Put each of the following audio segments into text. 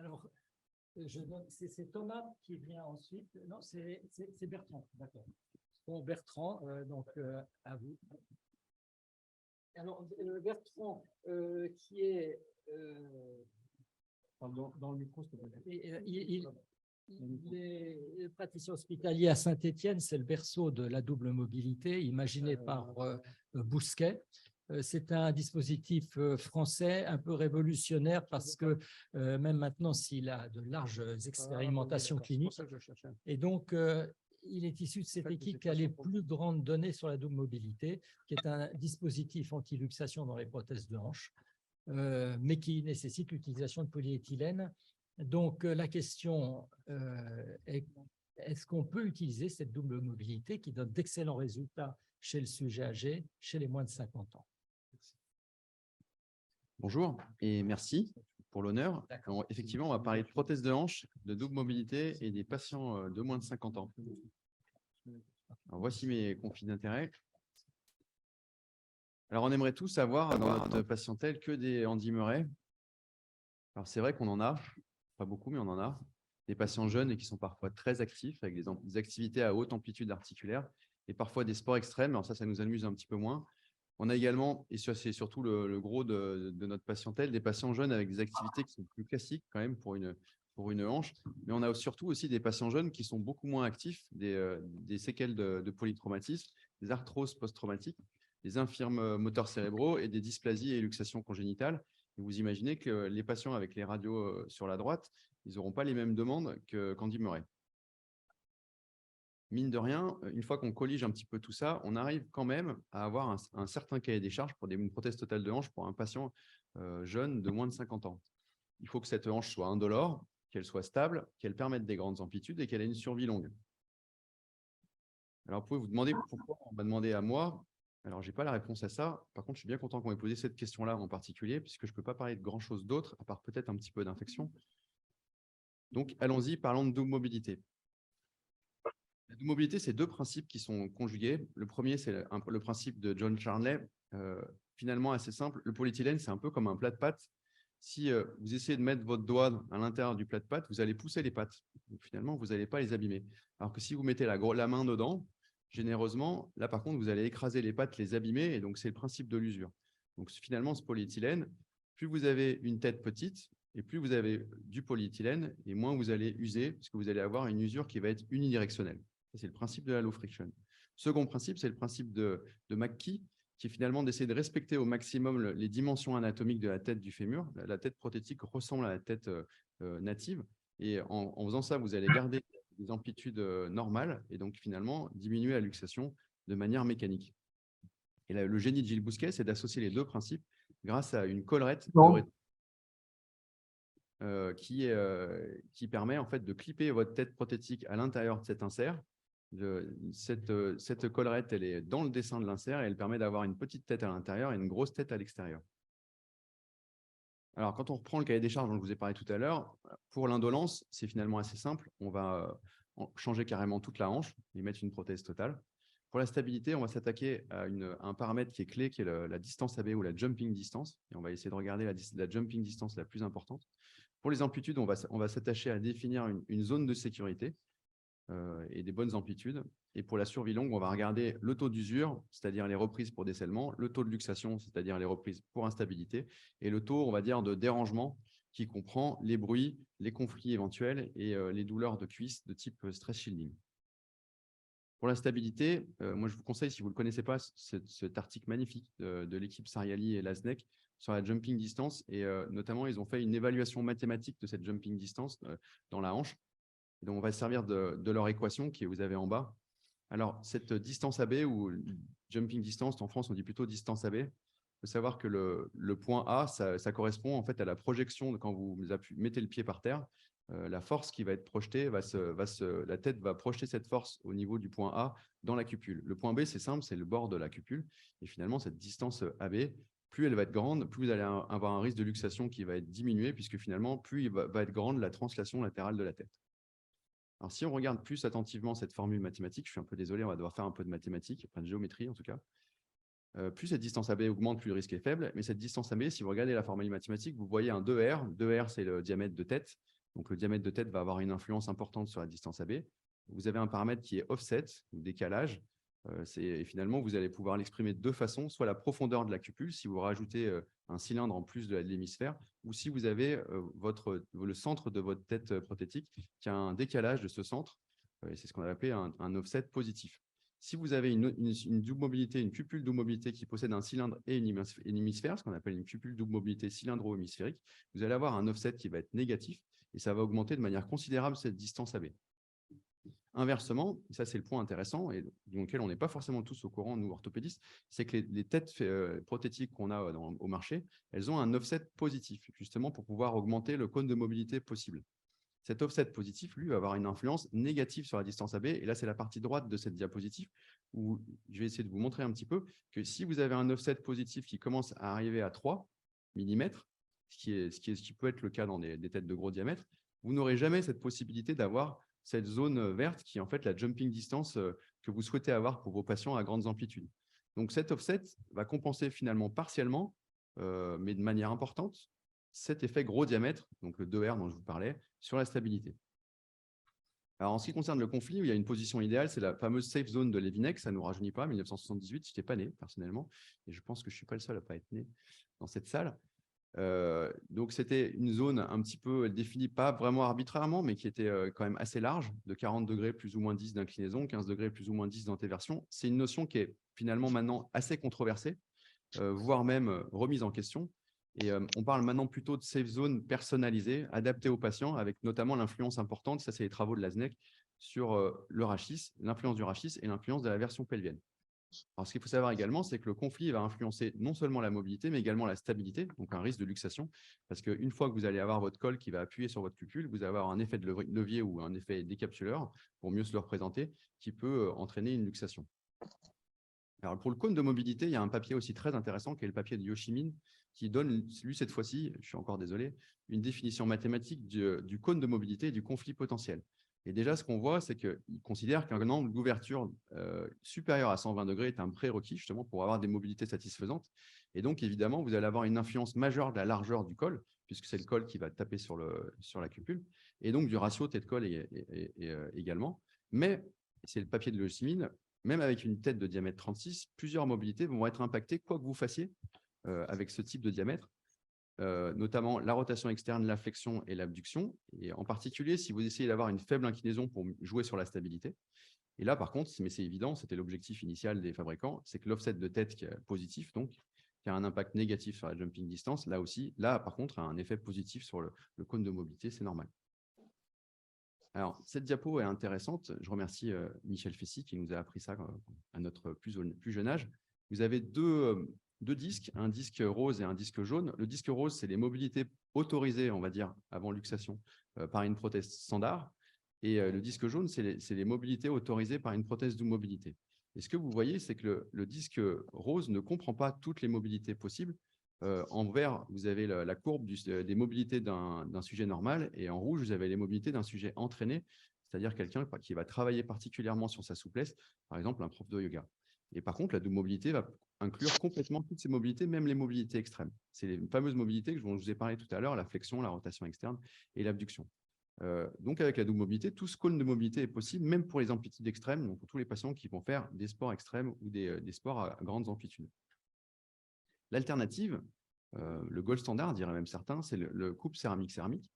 Alors, c'est Thomas qui vient ensuite. Non, c'est Bertrand. D'accord. Bon, Bertrand, à vous. Alors, Bertrand, qui est dans le micro, s'il te plaît. Il est praticien hospitalier à Saint-Étienne, c'est le berceau de la double mobilité, imaginé par Bousquet. C'est un dispositif français un peu révolutionnaire parce que même maintenant, s'il a de larges expérimentations cliniques, et donc il est issu de cette équipe qui a les plus grandes données sur la double mobilité, qui est un dispositif anti-luxation dans les prothèses de hanche, mais qui nécessite l'utilisation de polyéthylène. Donc, la question est, est-ce qu'on peut utiliser cette double mobilité qui donne d'excellents résultats chez le sujet âgé, chez les moins de 50 ans? Bonjour et merci pour l'honneur. Effectivement, on va parler de prothèses de hanche, de double mobilité et des patients de moins de 50 ans. Alors, voici mes conflits d'intérêts. Alors, on aimerait tous avoir dans notre patientèle que des Andy Murray. Alors, c'est vrai qu'on en a, pas beaucoup, mais on en a. Des patients jeunes et qui sont parfois très actifs, avec des activités à haute amplitude articulaire et parfois des sports extrêmes. Alors ça nous amuse un petit peu moins. On a également, et c'est surtout le gros de notre patientèle, des patients jeunes avec des activités qui sont plus classiques quand même pour une hanche. Mais on a surtout aussi des patients jeunes qui sont beaucoup moins actifs, des séquelles de polytraumatisme, des arthroses post-traumatiques, des infirmes moteurs cérébraux et des dysplasies et luxations congénitales. Et vous imaginez que les patients avec les radios sur la droite, ils n'auront pas les mêmes demandes qu'Andy Murray. Mine de rien, une fois qu'on collige un petit peu tout ça, on arrive quand même à avoir un certain cahier des charges pour une prothèse totale de hanche pour un patient jeune de moins de 50 ans. Il faut que cette hanche soit indolore, qu'elle soit stable, qu'elle permette des grandes amplitudes et qu'elle ait une survie longue. Alors, vous pouvez vous demander pourquoi on m'a demandé à moi. Alors, je n'ai pas la réponse à ça. Par contre, je suis bien content qu'on ait posé cette question-là en particulier, puisque je ne peux pas parler de grand-chose d'autre, à part peut-être un petit peu d'infection. Donc, allons-y, parlons de double mobilité. La double mobilité, c'est deux principes qui sont conjugués. Le premier, c'est le principe de John Charnley, finalement assez simple. Le polyéthylène, c'est un peu comme un plat de pâtes. Si vous essayez de mettre votre doigt à l'intérieur du plat de pâtes, vous allez pousser les pâtes. Donc, finalement, vous n'allez pas les abîmer. Alors que si vous mettez la main dedans, généreusement, là, par contre, vous allez écraser les pâtes, les abîmer. Et donc, c'est le principe de l'usure. Donc, finalement, ce polyéthylène, plus vous avez une tête petite, et plus vous avez du polyéthylène, et moins vous allez user, parce que vous allez avoir une usure qui va être unidirectionnelle. C'est le principe de la low friction. Second principe, c'est le principe de McKee, qui est finalement d'essayer de respecter au maximum les dimensions anatomiques de la tête du fémur. La tête prothétique ressemble à la tête native. Et en faisant ça, vous allez garder des amplitudes normales et donc finalement diminuer la luxation de manière mécanique. Et là, le génie de Gilles Bousquet, c'est d'associer les deux principes grâce à une collerette qui permet en fait de clipper votre tête prothétique à l'intérieur de cet insert. Cette collerette, elle est dans le dessin de l'insert et elle permet d'avoir une petite tête à l'intérieur et une grosse tête à l'extérieur. Alors, quand on reprend le cahier des charges dont je vous ai parlé tout à l'heure, pour l'indolence, c'est finalement assez simple. On va changer carrément toute la hanche et mettre une prothèse totale. Pour la stabilité, on va s'attaquer à un paramètre qui est clé, qui est la distance AB ou la jumping distance. Et on va essayer de regarder la jumping distance la plus importante. Pour les amplitudes, on va s'attacher à définir une zone de sécurité et des bonnes amplitudes. Et pour la survie longue, on va regarder le taux d'usure, c'est-à-dire les reprises pour décèlement, le taux de luxation, c'est-à-dire les reprises pour instabilité, et le taux, on va dire, de dérangement qui comprend les bruits, les conflits éventuels et les douleurs de cuisse de type stress shielding. Pour la stabilité, moi je vous conseille, si vous ne le connaissez pas, cet article magnifique de l'équipe Sariali et Lasnek sur la jumping distance. Et notamment, ils ont fait une évaluation mathématique de cette jumping distance dans la hanche. Et donc, on va se servir de leur équation que vous avez en bas. Alors, cette distance AB ou jumping distance, en France, on dit plutôt distance AB. Il faut savoir que le point A, ça correspond en fait à la projection de quand vous mettez le pied par terre. La force qui va être projetée, la tête va projeter cette force au niveau du point A dans la cupule. Le point B, c'est simple, c'est le bord de la cupule. Et finalement, cette distance AB, plus elle va être grande, plus vous allez avoir un risque de luxation qui va être diminué, puisque finalement, plus il va être grande la translation latérale de la tête. Alors, si on regarde plus attentivement cette formule mathématique, je suis un peu désolé, on va devoir faire un peu de mathématiques, enfin de géométrie en tout cas. Plus cette distance AB augmente, plus le risque est faible. Mais cette distance AB, si vous regardez la formule mathématique, vous voyez un 2R. 2R, c'est le diamètre de tête. Donc, le diamètre de tête va avoir une influence importante sur la distance AB. Vous avez un paramètre qui est offset, ou décalage. Et finalement, vous allez pouvoir l'exprimer de deux façons, soit la profondeur de la cupule, si vous rajoutez un cylindre en plus de l'hémisphère, ou si vous avez le centre de votre tête prothétique qui a un décalage de ce centre, et c'est ce qu'on a appelé un offset positif. Si vous avez une double mobilité, une cupule double mobilité qui possède un cylindre et une hémisphère, ce qu'on appelle une cupule double mobilité cylindro-hémisphérique, vous allez avoir un offset qui va être négatif et ça va augmenter de manière considérable cette distance AB. Inversement, et ça c'est le point intéressant et duquel on n'est pas forcément tous au courant, nous orthopédistes, c'est que les têtes prothétiques qu'on a au marché, elles ont un offset positif, justement pour pouvoir augmenter le cône de mobilité possible. Cet offset positif, lui, va avoir une influence négative sur la distance AB. Et là, c'est la partie droite de cette diapositive où je vais essayer de vous montrer un petit peu que si vous avez un offset positif qui commence à arriver à 3 mm, ce qui peut être le cas dans des têtes de gros diamètre, vous n'aurez jamais cette possibilité d'avoir cette zone verte qui est en fait la jumping distance que vous souhaitez avoir pour vos patients à grandes amplitudes. Donc, cet offset va compenser finalement partiellement, mais de manière importante, cet effet gros diamètre, donc le 2R dont je vous parlais, sur la stabilité. Alors, en ce qui concerne le conflit, où il y a une position idéale, c'est la fameuse safe zone de Levinek, ça ne nous rajeunit pas, 1978, je n'étais pas né personnellement, et je pense que je ne suis pas le seul à ne pas être né dans cette salle. Donc, c'était une zone un petit peu définie, pas vraiment arbitrairement, mais qui était quand même assez large, de 40 degrés plus ou moins 10 d'inclinaison, 15 degrés plus ou moins 10 d'antéversion. C'est une notion qui est finalement maintenant assez controversée, voire même remise en question. Et on parle maintenant plutôt de safe zone personnalisée, adaptée aux patients, avec notamment l'influence importante, ça c'est les travaux de Lasnek, sur le rachis, l'influence du rachis et l'influence de la version pelvienne. Alors, ce qu'il faut savoir également, c'est que le conflit va influencer non seulement la mobilité, mais également la stabilité, donc un risque de luxation, parce qu'une fois que vous allez avoir votre col qui va appuyer sur votre cupule, vous allez avoir un effet de levier ou un effet décapsuleur, pour mieux se le représenter, qui peut entraîner une luxation. Alors, pour le cône de mobilité, il y a un papier aussi très intéressant qui est le papier de Yoshi-Min, qui donne, lui, cette fois-ci, je suis encore désolé, une définition mathématique du cône de mobilité et du conflit potentiel. Et déjà, ce qu'on voit, c'est qu'il considère qu'un angle d'ouverture supérieur à 120 degrés est un prérequis, justement, pour avoir des mobilités satisfaisantes. Et donc, évidemment, vous allez avoir une influence majeure de la largeur du col, puisque c'est le col qui va taper sur la cupule, et donc du ratio tête-col également. Mais, c'est le papier de Yoshi-Min, même avec une tête de diamètre 36, plusieurs mobilités vont être impactées, quoi que vous fassiez, avec ce type de diamètre, notamment la rotation externe, la flexion et l'abduction. Et en particulier, si vous essayez d'avoir une faible inclinaison pour jouer sur la stabilité. Et là, par contre, mais c'est évident, c'était l'objectif initial des fabricants, c'est que l'offset de tête qui est positif, donc, qui a un impact négatif sur la jumping distance, là aussi, là, par contre, a un effet positif sur le cône de mobilité, c'est normal. Alors, cette diapo est intéressante. Je remercie Michel Fessy qui nous a appris ça à notre plus jeune âge. Vous avez deux disques, un disque rose et un disque jaune. Le disque rose, c'est les mobilités autorisées, on va dire, avant luxation, par une prothèse standard. Et le disque jaune, c'est les mobilités autorisées par une prothèse double mobilité. Et ce que vous voyez, c'est que le disque rose ne comprend pas toutes les mobilités possibles. En vert, vous avez la courbe des mobilités d'un sujet normal et en rouge, vous avez les mobilités d'un sujet entraîné, c'est-à-dire quelqu'un qui va travailler particulièrement sur sa souplesse, par exemple un prof de yoga. Et par contre, la double mobilité va inclure complètement toutes ces mobilités, même les mobilités extrêmes. C'est les fameuses mobilités dont je vous ai parlé tout à l'heure, la flexion, la rotation externe et l'abduction. Donc, avec la double mobilité, tout ce cône de mobilité est possible, même pour les amplitudes extrêmes, donc pour tous les patients qui vont faire des sports extrêmes ou des sports à grandes amplitudes. L'alternative, le gold standard, diraient même certains, c'est le coupe céramique-céramique.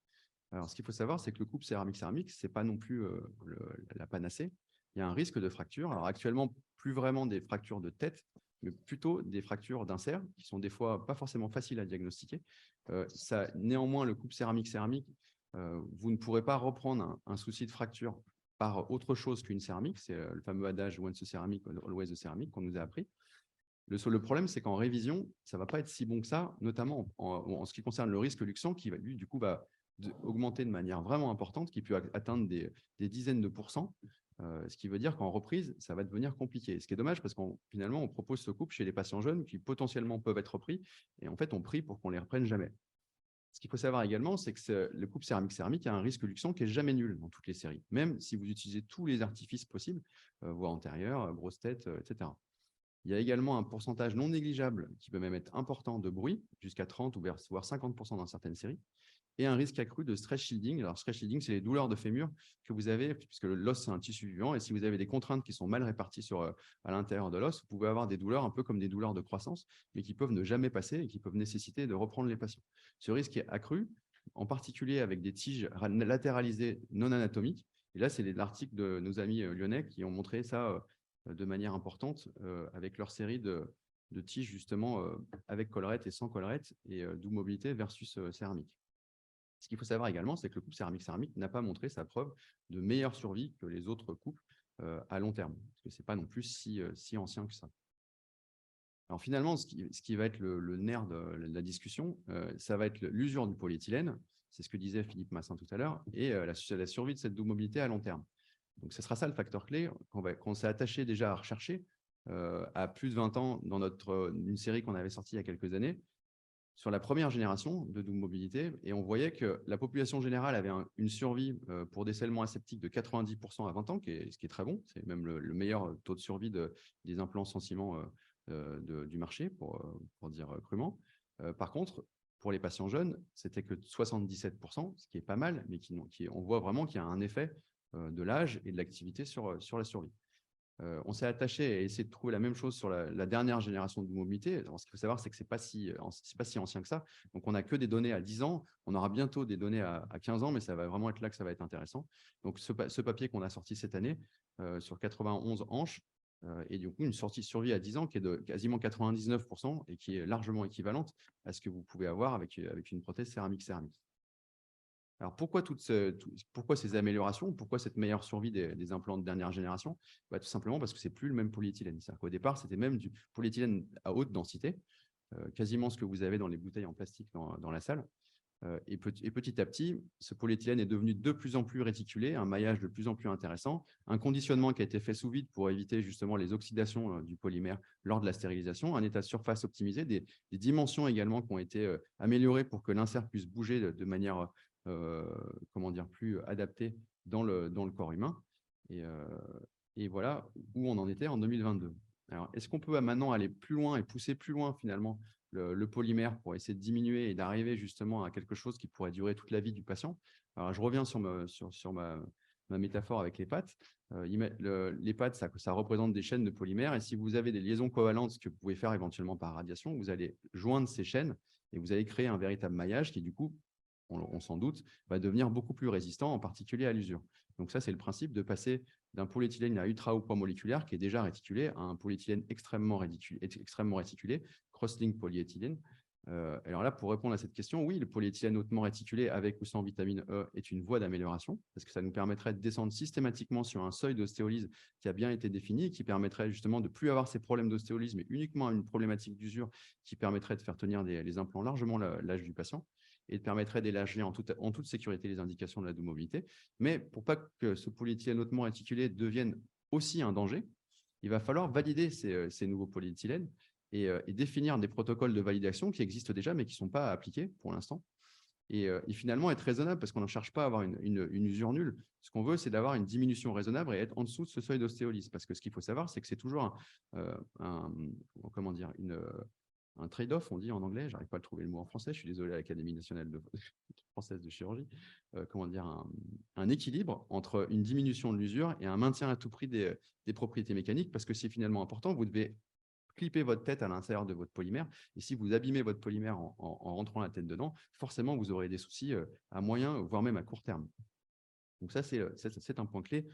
Alors, ce qu'il faut savoir, c'est que le coupe céramique-céramique, ce n'est pas non plus la panacée. Il y a un risque de fracture. Alors, actuellement, plus vraiment des fractures de tête, mais plutôt des fractures d'insert, qui sont des fois pas forcément faciles à diagnostiquer. Néanmoins, le coupe céramique-céramique, vous ne pourrez pas reprendre un souci de fracture par autre chose qu'une céramique. C'est le fameux adage « once a ceramic, always a ceramic » qu'on nous a appris. Le problème, c'est qu'en révision, ça ne va pas être si bon que ça, notamment en ce qui concerne le risque luxant, qui, lui, du coup, va augmenter de manière vraiment importante, qui peut atteindre des dizaines de pourcents, ce qui veut dire qu'en reprise, ça va devenir compliqué. Ce qui est dommage, parce qu'on finalement, on propose ce coupe chez les patients jeunes qui potentiellement peuvent être repris, et en fait, on prie pour qu'on ne les reprenne jamais. Ce qu'il faut savoir également, c'est que le coupe céramique-céramique a un risque luxant qui n'est jamais nul dans toutes les séries, même si vous utilisez tous les artifices possibles, voie antérieure, grosse tête, etc. Il y a également un pourcentage non négligeable, qui peut même être important, de bruit, jusqu'à 30 ou voire 50% dans certaines séries. et un risque accru de stress shielding. Alors, stress shielding, c'est les douleurs de fémur que vous avez, puisque l'os, c'est un tissu vivant, et si vous avez des contraintes qui sont mal réparties à l'intérieur de l'os, vous pouvez avoir des douleurs un peu comme des douleurs de croissance, mais qui peuvent ne jamais passer et qui peuvent nécessiter de reprendre les patients. Ce risque est accru, en particulier avec des tiges latéralisées non anatomiques. Et là, c'est l'article de nos amis lyonnais qui ont montré ça de manière importante avec leur série de tiges, justement, avec collerette et sans collerette, et doux mobilité versus céramique. Ce qu'il faut savoir également, c'est que le couple céramique-céramique n'a pas montré sa preuve de meilleure survie que les autres couples à long terme, parce que ce n'est pas non plus si ancien que ça. Alors finalement, ce qui va être le nerf de la discussion, ça va être l'usure du polyéthylène, c'est ce que disait Philippe Massin tout à l'heure, et la survie de cette doux mobilité à long terme. Donc, ce sera ça le facteur clé qu'on s'est attaché déjà à rechercher à plus de 20 ans dans une série qu'on avait sortie il y a quelques années, sur la première génération de doux mobilité, et on voyait que la population générale avait une survie pour décèlement aseptique de 90% à 20 ans, ce qui est très bon. C'est même le meilleur taux de survie des implants sans ciment du marché, pour dire crûment. Par contre, pour les patients jeunes, c'était que 77%, ce qui est pas mal, mais on voit vraiment qu'il y a un effet de l'âge et de l'activité sur la survie. On s'est attaché à essayer de trouver la même chose sur la dernière génération de mobilité. Alors, ce qu'il faut savoir, c'est que ce n'est pas si ancien que ça. Donc, on n'a que des données à 10 ans. On aura bientôt des données à 15 ans, mais ça va vraiment être là que ça va être intéressant. Donc, ce papier qu'on a sorti cette année sur 91 hanches, et du coup, une survie à 10 ans qui est de quasiment 99% et qui est largement équivalente à ce que vous pouvez avoir avec une prothèse céramique-céramique. Alors, pourquoi ces améliorations? Pourquoi cette meilleure survie des implants de dernière génération? Tout simplement parce que ce n'est plus le même polyéthylène. C'est-à-dire qu'au départ, c'était même du polyéthylène à haute densité, quasiment ce que vous avez dans les bouteilles en plastique dans la salle. Et petit à petit, ce polyéthylène est devenu de plus en plus réticulé, un maillage de plus en plus intéressant, un conditionnement qui a été fait sous vide pour éviter justement les oxydations du polymère lors de la stérilisation, un état de surface optimisé, des dimensions également qui ont été améliorées pour que l'insert puisse bouger de manière plus adaptée dans le corps humain. Et voilà où on en était en 2022. Alors, est-ce qu'on peut maintenant aller plus loin et pousser plus loin finalement le polymère pour essayer de diminuer et d'arriver justement à quelque chose qui pourrait durer toute la vie du patient? Alors, je reviens sur ma métaphore avec les pattes. Les pattes, ça représente des chaînes de polymère, et si vous avez des liaisons covalentes, ce que vous pouvez faire éventuellement par radiation, vous allez joindre ces chaînes et vous allez créer un véritable maillage qui, du coup, on s'en doute, va devenir beaucoup plus résistant, en particulier à l'usure. Donc ça, c'est le principe de passer d'un polyéthylène à ultra haut poids moléculaire qui est déjà réticulé à un polyéthylène extrêmement réticulé, cross-link polyéthylène. Alors là, pour répondre à cette question, oui, le polyéthylène hautement réticulé avec ou sans vitamine E est une voie d'amélioration parce que ça nous permettrait de descendre systématiquement sur un seuil d'ostéolyse qui a bien été défini et qui permettrait justement de ne plus avoir ces problèmes d'ostéolyse, mais uniquement une problématique d'usure qui permettrait de faire tenir les implants largement l'âge du patient et permettrait d'élargir en toute sécurité les indications de la doux mobilité. Mais pour pas que ce polyéthylène hautement réticulé devienne aussi un danger, il va falloir valider ces nouveaux polyéthylènes et définir des protocoles de validation qui existent déjà, mais qui ne sont pas appliqués pour l'instant. Et finalement, être raisonnable, parce qu'on ne cherche pas à avoir une usure nulle. Ce qu'on veut, c'est d'avoir une diminution raisonnable et être en dessous de ce seuil d'ostéolyse. Parce que ce qu'il faut savoir, c'est que c'est toujours un trade-off, on dit en anglais, j'arrive pas à trouver le mot en français, je suis désolé à l'Académie nationale française de chirurgie, un équilibre entre une diminution de l'usure et un maintien à tout prix des propriétés mécaniques, parce que c'est finalement important, vous devez clipper votre tête à l'intérieur de votre polymère, et si vous abîmez votre polymère en rentrant la tête dedans, forcément, vous aurez des soucis à moyen, voire même à court terme. Donc ça, c'est un point clé,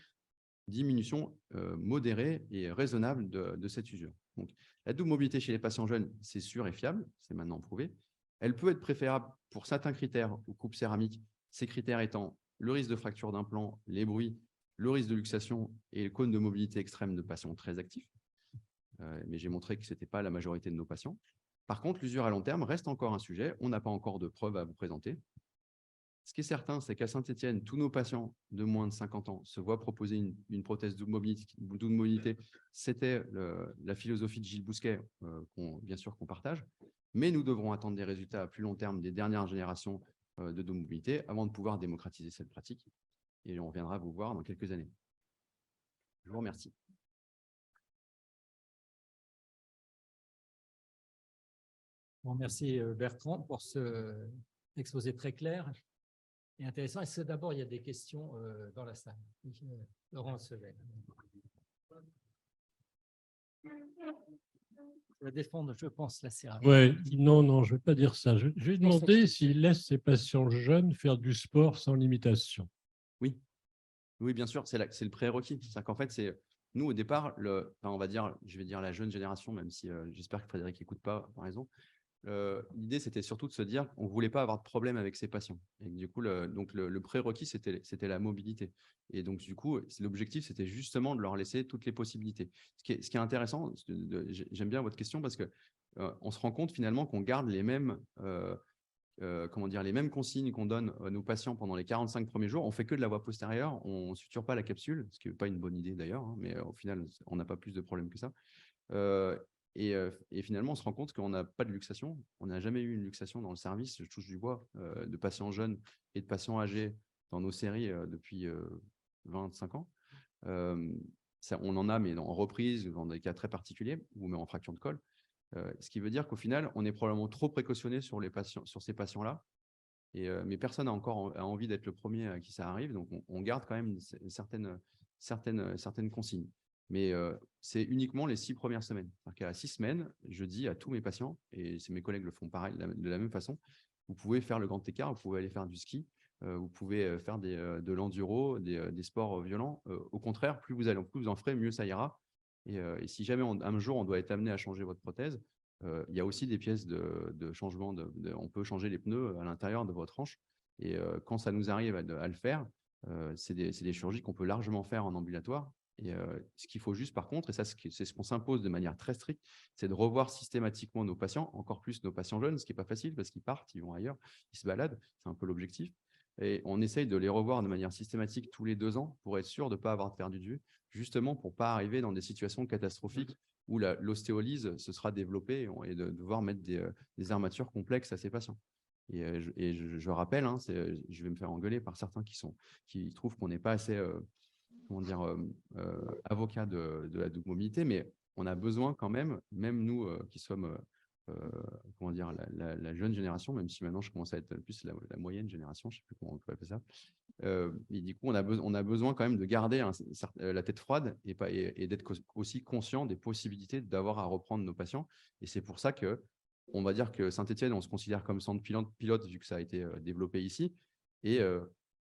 diminution modérée et raisonnable de cette usure. Donc, la double mobilité chez les patients jeunes, c'est sûr et fiable, c'est maintenant prouvé. Elle peut être préférable pour certains critères aux coupes céramiques, ces critères étant le risque de fracture d'implant, les bruits, le risque de luxation et le cône de mobilité extrême de patients très actifs. Mais j'ai montré que ce n'était pas la majorité de nos patients. Par contre, l'usure à long terme reste encore un sujet. On n'a pas encore de preuves à vous présenter. Ce qui est certain, c'est qu'à Saint-Étienne, tous nos patients de moins de 50 ans se voient proposer une prothèse double mobilité. C'était la philosophie de Gilles Bousquet, bien sûr qu'on partage. Mais nous devrons attendre des résultats à plus long terme des dernières générations de double mobilité avant de pouvoir démocratiser cette pratique. Et on reviendra vous voir dans quelques années. Je vous remercie. Bon, merci Bertrand pour ce exposé très clair. est intéressant. Est-ce que d'abord, il y a des questions dans la salle? Laurent Sevel. Je vais défendre, je pense, la céramique. Ouais, non, je ne vais pas dire ça. Je vais demander s'il laisse ses patients jeunes faire du sport sans limitation. Oui, oui, bien sûr, c'est le prérequis. C'est-à-dire qu'en fait, nous, au départ, on va dire, je vais dire la jeune génération, même si j'espère que Frédéric n'écoute pas, par raison. L'idée, c'était surtout de se dire qu'on ne voulait pas avoir de problème avec ses patients. Et du coup, le prérequis, c'était la mobilité. Et donc, du coup, l'objectif, c'était justement de leur laisser toutes les possibilités. Ce qui est intéressant, j'aime bien votre question parce qu'on se rend compte finalement qu'on garde les mêmes, les mêmes consignes qu'on donne à nos patients pendant les 45 premiers jours. On fait que de la voie postérieure, on ne suture pas la capsule, ce qui n'est pas une bonne idée d'ailleurs, hein, mais au final, on n'a pas plus de problèmes que ça. Et finalement, on se rend compte qu'on n'a pas de luxation. On n'a jamais eu une luxation dans le service, je touche du bois, de patients jeunes et de patients âgés dans nos séries depuis 25 ans. On en a, mais en reprise, dans des cas très particuliers, ou même en fracture de col. Ce qui veut dire qu'au final, on est probablement trop précautionné sur ces patients-là. Mais personne n'a encore envie d'être le premier à qui ça arrive. Donc, on garde quand même certaines consignes. Mais c'est uniquement les 6 premières semaines. C'est-à-dire qu'à 6 semaines, je dis à tous mes patients, et mes collègues le font pareil, de la même façon, vous pouvez faire le grand écart, vous pouvez aller faire du ski, vous pouvez faire de l'enduro, des sports violents. Au contraire, plus vous en ferez, mieux ça ira. Et si jamais un jour on doit être amené à changer votre prothèse, il y a aussi des pièces de changement. On peut changer les pneus à l'intérieur de votre hanche. Et quand ça nous arrive à le faire, c'est des chirurgies qu'on peut largement faire en ambulatoire. Et ce qu'il faut juste, par contre, et ça, c'est ce qu'on s'impose de manière très stricte, c'est de revoir systématiquement nos patients, encore plus nos patients jeunes, ce qui n'est pas facile parce qu'ils partent, ils vont ailleurs, ils se baladent. C'est un peu l'objectif. Et on essaye de les revoir de manière systématique tous les 2 ans pour être sûr de ne pas avoir perdu de vue, justement pour ne pas arriver dans des situations catastrophiques où l'ostéolyse se sera développée et de devoir mettre des armatures complexes à ces patients. Et je rappelle, hein, je vais me faire engueuler par certains qui trouvent qu'on n'est pas assez avocat de la double mobilité, mais on a besoin quand même nous qui sommes la jeune génération, même si maintenant je commence à être plus la moyenne génération, je ne sais plus comment on peut appeler ça. Et du coup, on a besoin quand même de garder la tête froide et d'être aussi conscient des possibilités d'avoir à reprendre nos patients. Et c'est pour ça on va dire que Saint-Étienne, on se considère comme centre pilote vu que ça a été développé ici. Et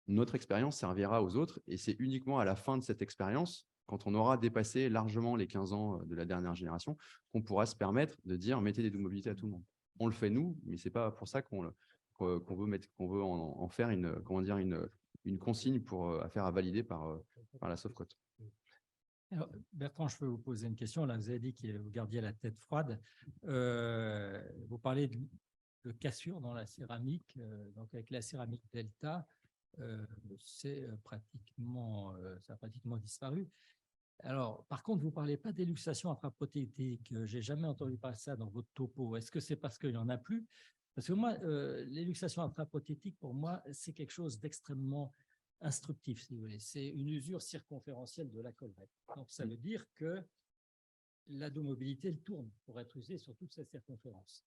notre expérience servira aux autres. Et c'est uniquement à la fin de cette expérience, quand on aura dépassé largement les 15 ans de la dernière génération, qu'on pourra se permettre de dire mettez des doubles mobilités à tout le monde. On le fait nous, mais ce n'est pas pour ça qu'on veut en faire une consigne à faire à valider par la Sofcote. Alors, Bertrand, je peux vous poser une question. Là, vous avez dit que vous gardiez la tête froide. Vous parlez de cassure dans la céramique. Donc, avec la céramique Delta, ça a pratiquement disparu. Alors, par contre, vous ne parlez pas d'éluxation intraprothétique. Je n'ai jamais entendu parler de ça dans votre topo. Est-ce que c'est parce qu'il n'y en a plus? Parce que moi, l'éluxation intraprothétique, pour moi, c'est quelque chose d'extrêmement instructif, si vous voulez. C'est une usure circonférentielle de la collerette. Donc, ça veut dire que la mobilité, elle tourne pour être usée sur toute sa circonférence.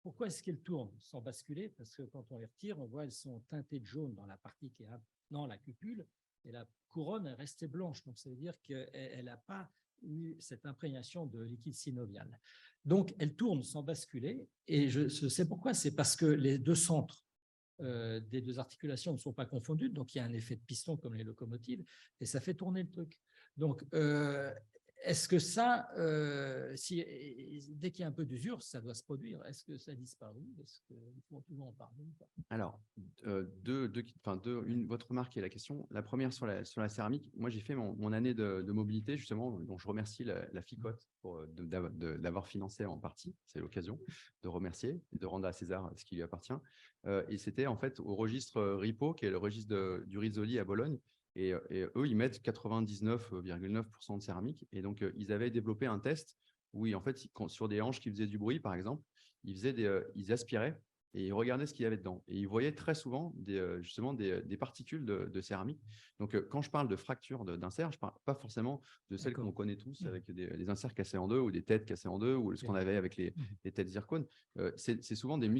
Pourquoi est-ce qu'elles tournent sans basculer? Parce que quand on les retire, on voit qu'elles sont teintées de jaune dans la partie qui est dans la cupule, et la couronne est restée blanche. Donc, ça veut dire qu'elle n'a pas eu cette imprégnation de liquide synovial. Donc, elle tourne sans basculer, et je sais pourquoi. C'est parce que les 2 centres des 2 articulations ne sont pas confondues, donc il y a un effet de piston comme les locomotives, et ça fait tourner le truc. Donc, est-ce que ça, dès qu'il y a un peu d'usure, ça doit se produire? Est-ce que ça a disparu? Est-ce qu'il faut toujours en parler? Alors, votre remarque et la question. La première sur la céramique. Moi, j'ai fait mon année de mobilité, justement, dont je remercie la FICOT d'avoir financé en partie. C'est l'occasion de remercier et de rendre à César ce qui lui appartient. Et c'était en fait au registre RIPO, qui est le registre du Rizzoli à Bologne. Et eux, ils mettent 99,9% de céramique. Et donc, ils avaient développé un test où, en fait, sur des hanches qui faisaient du bruit, par exemple, ils aspiraient et il regardait ce qu'il y avait dedans. Et il voyait très souvent justement des particules de céramique. Donc, quand je parle de fracture d'insert, je ne parle pas forcément de celles qu'on connaît tous avec des inserts cassés en deux ou des têtes cassées en deux ou ce qu'on avait avec les têtes zircones. C'est souvent des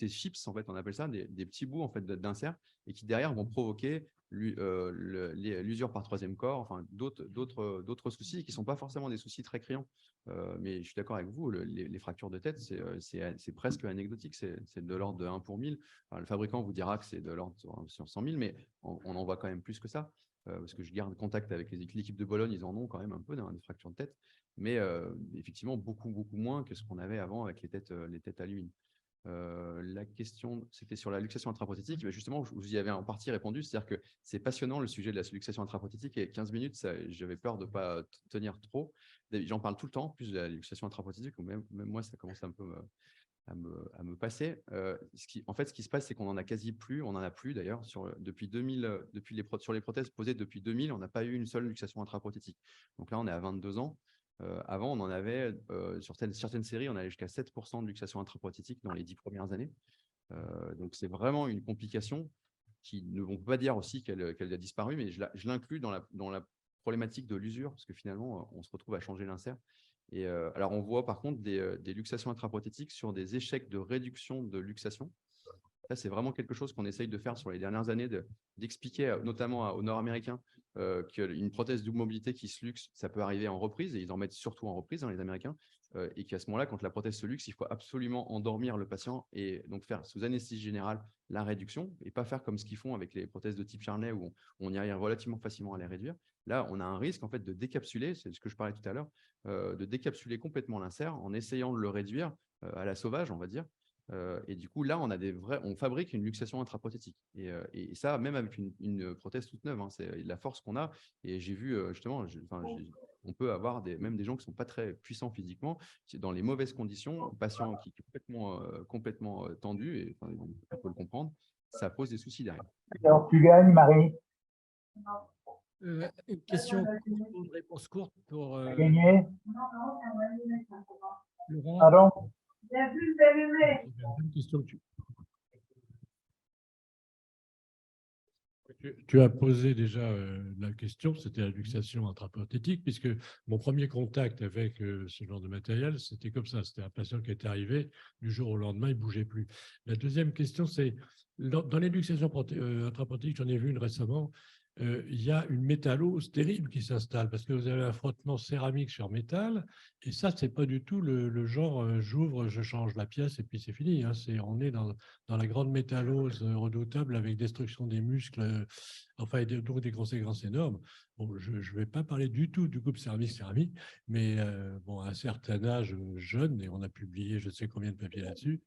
chips, en fait, on appelle ça, des petits bouts en fait, d'inserts et qui derrière vont provoquer l'usure par troisième corps, enfin, d'autres soucis qui ne sont pas forcément des soucis très criants. Mais je suis d'accord avec vous, les fractures de tête, c'est presque anecdotique, c'est de l'ordre de 1 pour 1000. Enfin, le fabricant vous dira que c'est de l'ordre sur 100 000, mais on en voit quand même plus que ça, parce que je garde contact avec l'équipe de Bologne, ils en ont quand même un peu des fractures de tête, mais effectivement beaucoup, beaucoup moins que ce qu'on avait avant avec les têtes aluminium. La question, c'était sur la luxation intraprothétique. Justement, vous y avez en partie répondu, c'est-à-dire que c'est passionnant le sujet de la luxation intraprothétique et 15 minutes, j'avais peur de ne pas tenir trop. J'en parle tout le temps, plus de la luxation intraprothétique, ou même moi, ça commence un peu à me passer. En fait, ce qui se passe, c'est qu'on n'en a quasi plus, on n'en a plus d'ailleurs. Depuis 2000, sur les prothèses posées depuis 2000, on n'a pas eu une seule luxation intraprothétique. Donc là, on est à 22 ans. Avant, on en avait, sur certaines séries, on allait jusqu'à 7% de luxation intraprothétique dans les 10 premières années. Donc, c'est vraiment une complication qui ne vont pas dire aussi qu'elle a disparu, mais je l'inclus dans la problématique de l'usure, parce que finalement, on se retrouve à changer l'insert. Et alors, on voit par contre des luxations intraprothétiques sur des échecs de réduction de luxation. Ça, c'est vraiment quelque chose qu'on essaye de faire sur les dernières années, d'expliquer notamment aux Nord-Américains qu'une prothèse double mobilité qui se luxe, ça peut arriver en reprise, et ils en mettent surtout en reprise, les Américains, et qu'à ce moment-là, quand la prothèse se luxe, il faut absolument endormir le patient et donc faire sous anesthésie générale la réduction, et pas faire comme ce qu'ils font avec les prothèses de type Charney où on y arrive relativement facilement à les réduire. Là, on a un risque en fait de décapsuler, c'est ce que je parlais tout à l'heure, de décapsuler complètement l'insert en essayant de le réduire à la sauvage, on va dire. Et du coup, là, on fabrique une luxation intraprothétique. Et ça, même avec une prothèse toute neuve, hein, c'est la force qu'on a. Et j'ai vu justement, on peut avoir même des gens qui ne sont pas très puissants physiquement, dans les mauvaises conditions, un patient qui est complètement tendu, et enfin, on peut le comprendre, ça pose des soucis derrière. Alors, tu gagnes, Marie. Une question, une réponse courte pour Gagné. Laurent. Pardon. Une question que tu as posé déjà la question, c'était la luxation intraprothétique, puisque mon premier contact avec ce genre de matériel, c'était comme ça. C'était un patient qui était arrivé, du jour au lendemain, il ne bougeait plus. La deuxième question, c'est, dans les luxations intraprothétiques, j'en ai vu une récemment, il y a une métallose terrible qui s'installe, parce que vous avez un frottement céramique sur métal, et ça, ce n'est pas du tout le genre j'ouvre, je change la pièce, et puis c'est fini. Hein. On est dans la grande métallose redoutable avec destruction des muscles, enfin, donc des conséquences énormes. Bon, je ne vais pas parler du tout du groupe céramique, mais bon, à un certain âge jeune, et on a publié je ne sais combien de papiers là-dessus,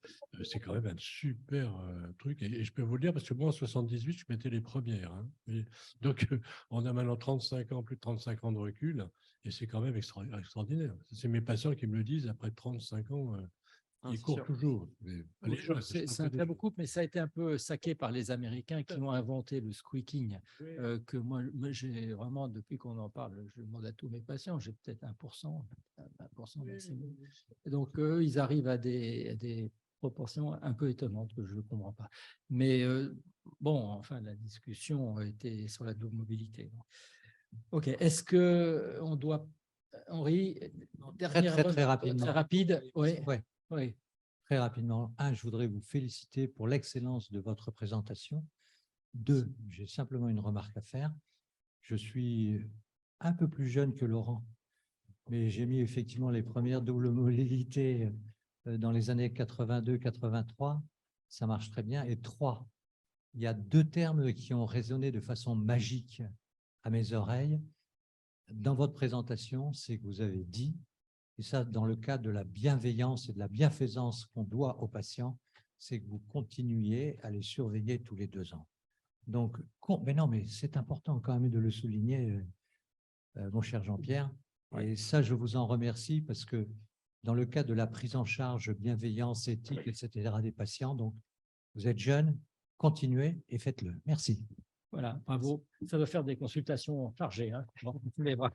c'est quand même un super truc. Et je peux vous le dire, parce que moi, en 78, je mettais les premières. Hein. Donc, on a maintenant 35 ans, plus de 35 ans de recul, et c'est quand même extraordinaire. C'est mes patients qui me le disent, après 35 ans, ils courent toujours. C'est un très beau couple, mais ça a été un peu saqué par les Américains qui ont inventé le squeaking. Que moi j'ai vraiment, depuis qu'on en parle, je demande à tous mes patients, j'ai peut-être 1%, 20% maximum. Et donc, eux, ils arrivent à des proportions un peu étonnantes que je ne comprends pas. Mais bon, enfin, la discussion était sur la double mobilité. OK. Est-ce qu'on doit… Henri, très rapidement. Très rapide. Oui. Ouais. Oui. Très rapidement. Je voudrais vous féliciter pour l'excellence de votre présentation. 2, j'ai simplement une remarque à faire. Je suis un peu plus jeune que Laurent, mais j'ai mis effectivement les premières doubles mobilités dans les années 82-83. Ça marche très bien. Et 3, il y a 2 termes qui ont résonné de façon magique à mes oreilles. Dans votre présentation, c'est que vous avez dit, et ça dans le cadre de la bienveillance et de la bienfaisance qu'on doit aux patients, c'est que vous continuiez à les surveiller tous les 2 ans. Donc, mais non, mais c'est important quand même de le souligner, mon cher Jean-Pierre. Et ça, je vous en remercie parce que dans le cadre de la prise en charge, bienveillance, éthique, etc. des patients, donc vous êtes jeune, continuez et faites-le. Merci. Voilà, bravo. Ça va faire des consultations chargées. Hein. Bon, mais bravo.